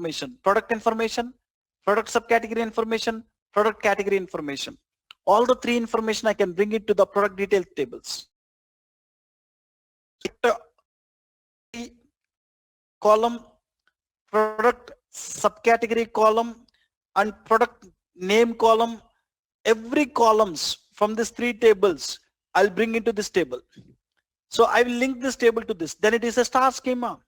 information, product subcategory information, product category information. All the three information I can bring it to the product detail tables. Column, product subcategory column, and product name column. Every columns from these three tables I'll bring into this table. So I will link this table to this. Then it is a star schema.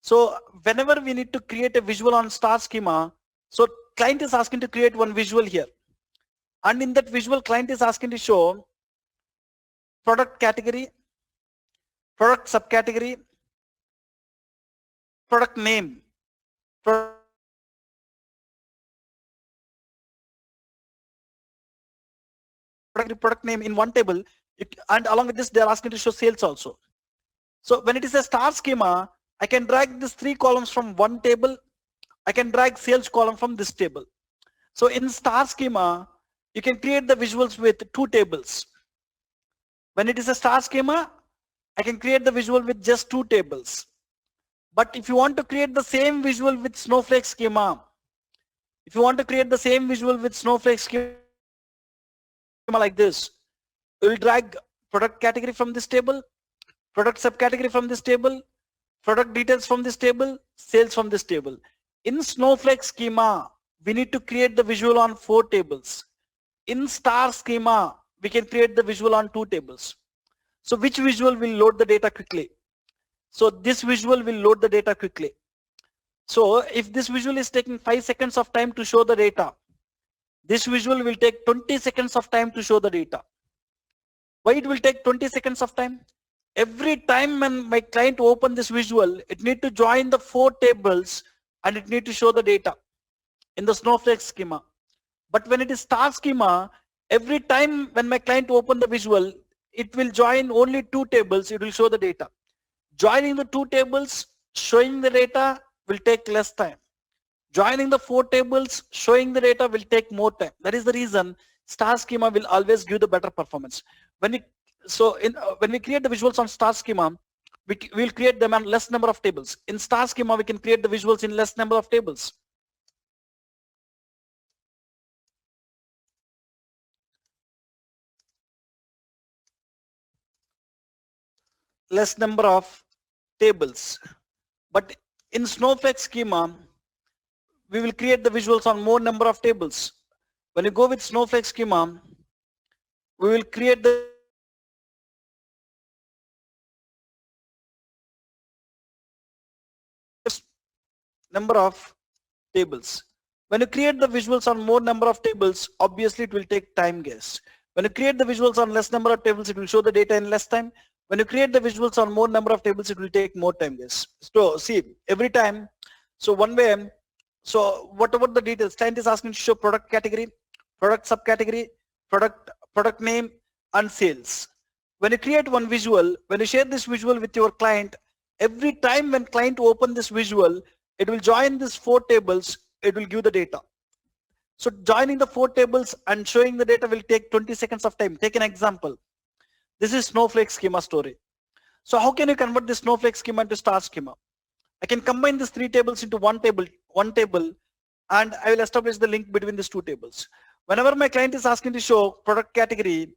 So whenever we need to create a visual on star schema, so client is asking to create one visual here, and in that visual client is asking to show product category, product subcategory, product name, product name in one table, and along with this they are asking to show sales also. So when it is a star schema, I can drag these three columns from one table, I can drag sales column from this table. So in star schema, you can create the visuals with two tables. When it is a star schema, I can create the visual with just two tables. But if you want to create the same visual with snowflake schema, if you want to create the same visual with snowflake schema like this, you will drag product category from this table, product subcategory from this table, product details from this table, sales from this table. In snowflake schema, we need to create the visual on 4 tables. In star schema, we can create the visual on 2 tables. So which visual will load the data quickly? So this visual will load the data quickly. So if this visual is taking 5 seconds of time to show the data, this visual will take 20 seconds of time to show the data. Why it will take 20 seconds of time? Every time when my client open this visual, it need to join the 4 tables and it need to show the data in the snowflake schema. But when it is star schema, every time when my client open the visual, it will join only 2 tables, it will show the data. Joining the 2 tables, showing the data will take less time. Joining the 4 tables, showing the data will take more time. That is the reason star schema will always give the better performance. When we create the visuals on star schema, we will create them on less number of tables. In star schema, we can create the visuals in less number of tables. Less number of tables. But in snowflake schema, we will create the visuals on more number of tables. When you go with snowflake schema, we will create the number of tables. When you create the visuals on more number of tables, obviously it will take time guess. When you create the visuals on less number of tables, it will show the data in less time. When you create the visuals on more number of tables, it will take more time guess. So see, every time, so one way, so what about the details? Client is asking to show product category, product subcategory, product name, and sales. When you create one visual, when you share this visual with your client, every time when client open this visual, it will join these 4 tables, it will give the data. So joining the 4 tables and showing the data will take 20 seconds of time. Take an example. This is snowflake schema story. So how can you convert this snowflake schema into star schema? I can combine these 3 tables into one table, and I will establish the link between these 2 tables. Whenever my client is asking to show product category,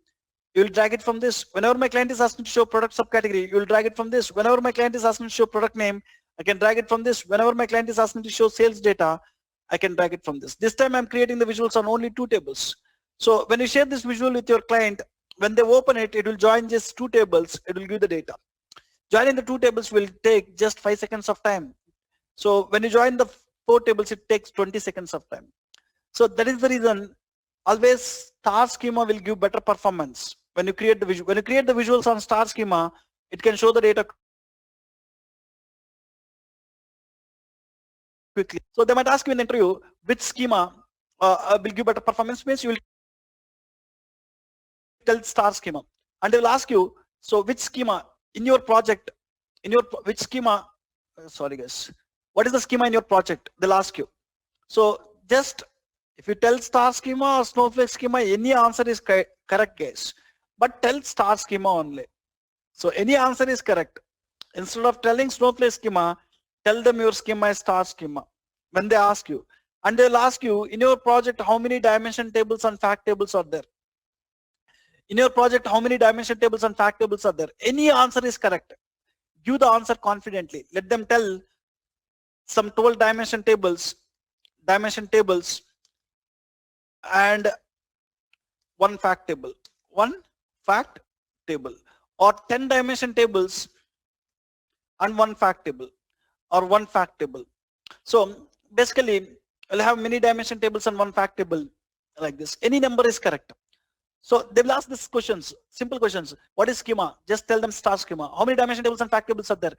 you will drag it from this. Whenever my client is asking to show product subcategory, you will drag it from this. Whenever my client is asking to show product name, I can drag it from this. Whenever my client is asking to show sales data, I can drag it from this. This time I'm creating the visuals on only 2 tables. So when you share this visual with your client, when they open it, it will join just 2 tables, it will give the data. Joining the 2 tables will take just 5 seconds of time. So when you join the 4 tables, it takes 20 seconds of time. So that is the reason always star schema will give better performance. When you create the visual, when you create the visuals on star schema, it can show the data quickly. So they might ask you in the interview which schema will give better performance. Means you will tell star schema, and they will ask you, so which schema in your project, which schema, sorry guys, what is the schema in your project? They'll ask you. So just if you tell star schema or snowflake schema, any answer is correct guys, but tell star schema only. So any answer is correct. Instead of telling snowflake schema, tell them your schema is star schema. when they ask you, and they'll ask you in your project how many dimension tables and fact tables are there. In your project, how many dimension tables and fact tables are there? Any answer is correct. Give the answer confidently. Let them tell some 12 dimension tables, and one fact table, or 10 dimension tables and one fact table, or one fact table. So basically, you'll have many dimension tables and one fact table like this. Any number is correct. So they will ask these questions, simple questions. What is schema? Just tell them star schema. How many dimension tables and fact tables are there?